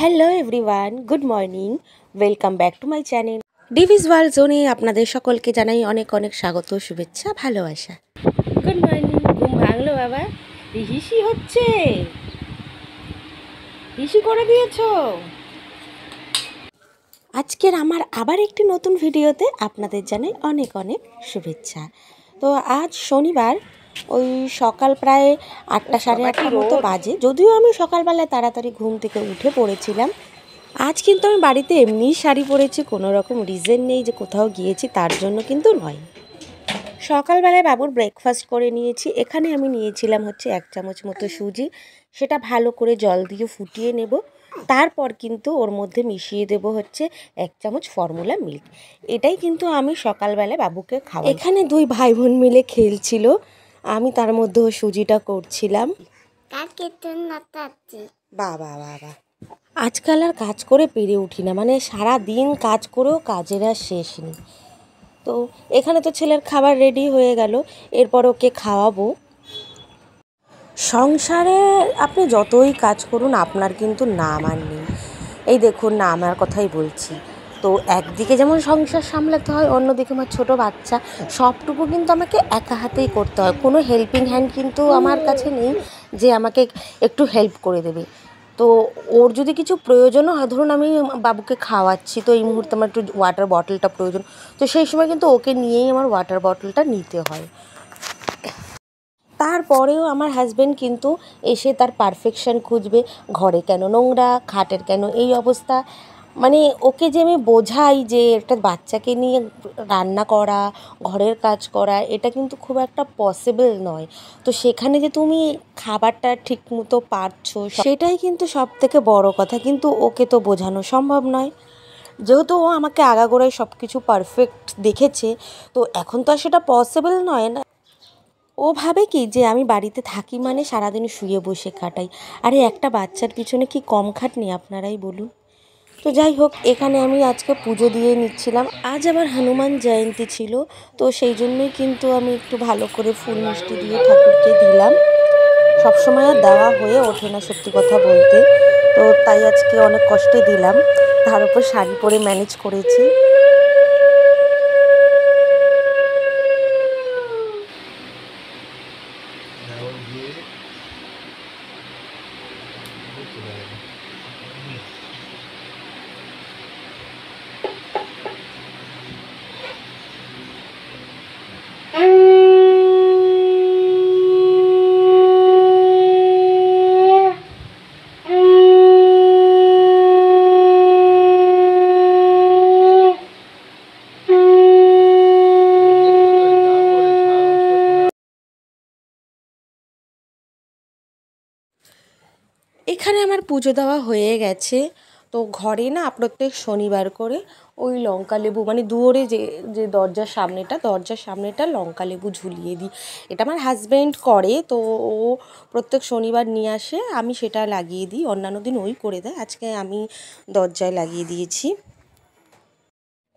Hello everyone, good morning. Welcome back to my channel Divi's world জোনে। আপনাদের সকলকে জানাই অনেক অনেক স্বাগত, শুভেচ্ছা, ভালোবাসা। Good morning. ঘুম ভাঙলো বাবা? হিসি হচ্ছে, হিসি করে দিয়েছো। আজকের আমার আবার একটি নতুন ভিডিওতে আপনাদের জানাই অনেক অনেক শুভেচ্ছা। তো আজ শনিবার, ওই সকাল প্রায় 8টা সাড়ে 8টার মতো বাজে। যদিও আমি সকালবেলায় তাড়াতাড়ি ঘুম থেকে উঠে পড়েছিলাম। আজ কিন্তু আমি বাড়িতে এমনিই শাড়ি পরেছি, কোনো রকম রিজন নেই যে কোথাও গিয়েছি, তার জন্য কিন্তু নয়। সকালবেলায় বাবুর ব্রেকফাস্ট করে নিয়েছি। এখানে আমি নিয়েছিলাম হচ্ছে 1 চামচ মতো সুজি। সেটা ভালো করে জল দিয়ে ফুটিয়ে নেব। তারপর কিন্তু ওর মধ্যে মিশিয়ে দেব হচ্ছে 1 চামচ ফর্মুলা মিল্ক। এটাই কিন্তু আমি সকালবেলায় বাবুকে খাওয়াই। এখানে 2 ভাই বোন মিলে খেলছিল, আমি তার মধ্যেও সুজিটা করছিলাম। বাবা বাবা, আজকাল আর কাজ করে পেরে উঠি না, মানে সারা দিন কাজ করেও কাজের আর শেষ নেই। তো এখানে তো ছেলের খাবার রেডি হয়ে গেল, এরপর ওকে খাওয়াবো। সংসারে আপনি যতই কাজ করুন আপনার কিন্তু নাম আর নেই। এই দেখুন না, আমার কথাই বলছি। তো একদিকে যেমন সংসার সামলাতে হয়, অন্যদিকে আমার ছোটো বাচ্চা, সবটুকু কিন্তু আমাকে একা হাতেই করতে হয়। কোনো হেল্পিং হ্যান্ড কিন্তু আমার কাছে নেই যে আমাকে একটু হেল্প করে দেবে। তো ওর যদি কিছু প্রয়োজনও হয়, ধরুন আমি বাবুকে খাওয়াচ্ছি, তো এই মুহূর্তে আমার একটু ওয়াটার বটলটা প্রয়োজন, তো সেই সময় কিন্তু ওকে নিয়েই আমার ওয়াটার বটলটা নিতে হয়। তারপরেও আমার হাজব্যান্ড কিন্তু এসে তার পারফেকশন খুঁজবে। ঘরে কেন নোংরা, খাটের কেন এই অবস্থা। মানে ওকে যে আমি বোঝাই যে একটা বাচ্চাকে নিয়ে রান্না করা, ঘরের কাজ করা, এটা কিন্তু খুব একটা পসিবল নয়। তো সেখানে যে তুমি খাবারটা ঠিক মতো পারছো, সেটাই কিন্তু সব থেকে বড় কথা। কিন্তু ওকে তো বোঝানো সম্ভব নয়, যেহেতু ও আমাকে আগাগোড়ায় সব কিছু পারফেক্ট দেখেছে। তো এখন তো আর সেটা পসিবল নয় না। ও ভাবে কি যে আমি বাড়িতে থাকি মানে সারাদিন শুয়ে বসে কাটাই। আরে একটা বাচ্চার পিছনে কি কম খাটনি, আপনারাই বলুন। তো যাই হোক, এখানে আমি আজকে পুজো দিয়ে নিচ্ছিলাম। আজ আবার হনুমান জয়ন্তী ছিল, তো সেই জন্যই কিন্তু আমি একটু ভালো করে ফুল মিষ্টি দিয়ে ঠাকুরকে দিলাম। সবসময় আর দেওয়া হয়ে ওঠে না সত্যি কথা বলতে, তো তাই আজকে অনেক কষ্টে দিলাম। তার উপর শাড়ি পরে ম্যানেজ করেছি। এখানে আমার পুজো দেওয়া হয়ে গেছে। তো ঘরে না প্রত্যেক শনিবার করে ওই লঙ্কা লেবু, মানে দুয়ারে যে যে দরজার সামনেটা লঙ্কা লেবু ঝুলিয়ে দিই। এটা আমার হাজব্যান্ড করে, তো ও প্রত্যেক শনিবার নিয়ে আসে, আমি সেটা লাগিয়ে দিই। অন্যান্য দিন ওই করে দেয়, আজকে আমি দরজায় লাগিয়ে দিয়েছি।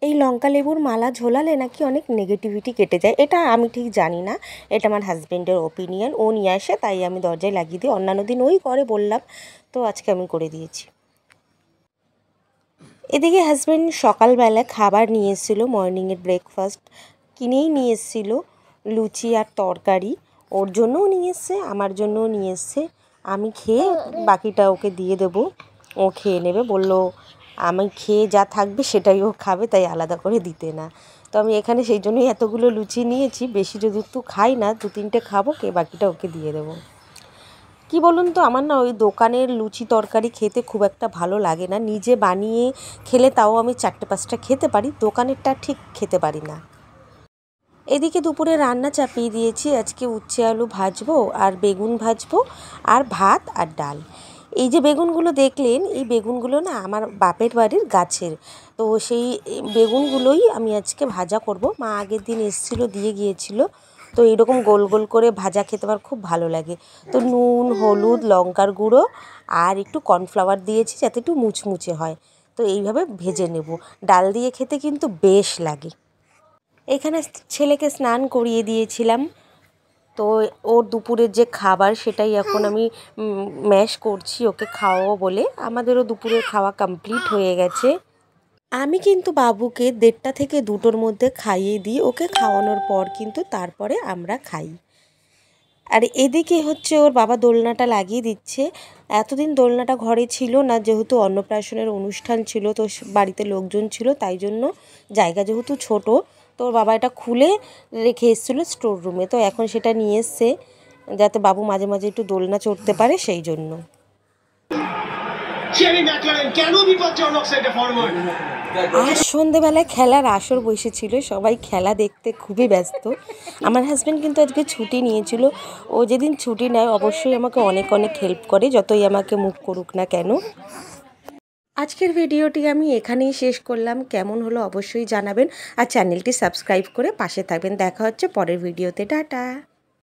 এই লঙ্কা লেবুর মালা ঝোলালে নাকি অনেক নেগেটিভিটি কেটে যায়, এটা আমি ঠিক জানি না, এটা আমার হাজব্যান্ডের ওপিনিয়ন। ও নিয়ে আসে, তাই আমি দরজায় লাগিয়ে দিই। অন্যান্য দিন ওই করে বললাম, তো আজকে আমি করে দিয়েছি। এদিকে হাজব্যান্ড সকালবেলা খাবার নিয়ে এসেছিলো, মর্নিংয়ের ব্রেকফাস্ট কিনেই নিয়ে এসেছিলো, লুচি আর তরকারি। ওর জন্যও নিয়ে এসছে, আমার জন্যও নিয়ে এসছে। আমি খেয়ে বাকিটা ওকে দিয়ে দেবো, ও খেয়ে নেবে। বললো আমি খেয়ে যা থাকবে সেটাই ও খাবে, তাই আলাদা করে দিতে না। তো আমি এখানে সেই জন্যই এতগুলো লুচি নিয়েছি। বেশি যদি একটু খাই না, 2-3টে খাবো, বাকিটা ওকে দিয়ে দেবো। কি বলুন তো, আমার না ওই দোকানের লুচি তরকারি খেতে খুব একটা ভালো লাগে না। নিজে বানিয়ে খেলে তাও আমি 4-5টা খেতে পারি, দোকানেরটা ঠিক খেতে পারি না। এদিকে দুপুরে রান্না চাপিয়ে দিয়েছি। আজকে উচ্ছে আলু ভাজবো আর বেগুন ভাজবো, আর ভাত আর ডাল। এই যে বেগুনগুলো দেখলেন, এই বেগুনগুলো না আমার বাপের বাড়ির গাছের। তো সেই বেগুনগুলোই আমি আজকে ভাজা করব। মা আগের দিন এসেছিলো, দিয়ে গিয়েছিলো। তো এইরকম গোল গোল করে ভাজা খেতে আমার খুব ভালো লাগে। তো নুন, হলুদ, লঙ্কার গুঁড়ো আর একটু কর্নফ্লাওয়ার দিয়েছি যাতে একটু মুচমুচে হয়। তো এইভাবে ভেজে নেব। ডাল দিয়ে খেতে কিন্তু বেশ লাগে। এখানে ছেলেকে স্নান করিয়ে দিয়েছিলাম। তো তো ওর দুপুরের যে খাবার সেটাই এখন আমি ম্যাশ করছি ওকে খাওয়াবো বলে। আমাদেরও দুপুরের খাওয়া কমপ্লিট হয়ে গেছে। আমি কিন্তু বাবুকে 1:30 থেকে 2টোর মধ্যে খাইয়ে দিই, ওকে খাওয়ানোর পর কিন্তু তারপরে আমরা খাই। আর এদিকে হচ্ছে ওর বাবা দোলনাটা লাগিয়ে দিচ্ছে। এতদিন দোলনাটা ঘরে ছিল না, যেহেতু অন্নপ্রাশনের অনুষ্ঠান ছিল, তো বাড়িতে লোকজন ছিল, তাই জন্য জায়গা যেহেতু ছোট, তো ওর বাবা এটা খুলে রেখে এসেছিলো স্টোর রুমে। তো এখন সেটা নিয়ে এসছে যাতে বাবু মাঝে মাঝে একটু দোলনা চড়তে পারে, সেই জন্য। আর সন্ধেবেলায় খেলার আসর বসেছিল, সবাই খেলা দেখতে খুবই ব্যস্ত। আমার হাজব্যান্ড কিন্তু আজকে ছুটি নিয়েছিল। ও যেদিন ছুটি নেয় অবশ্যই আমাকে অনেক অনেক হেল্প করে, যতই আমাকে মুখ করুক না কেন। আজকের ভিডিওটি আমি এখানেই শেষ করলাম। কেমন হলো অবশ্যই জানাবেন, আর চ্যানেলটি সাবস্ক্রাইব করে পাশে থাকবেন। দেখা হচ্ছে পরের ভিডিওতে। টাটা।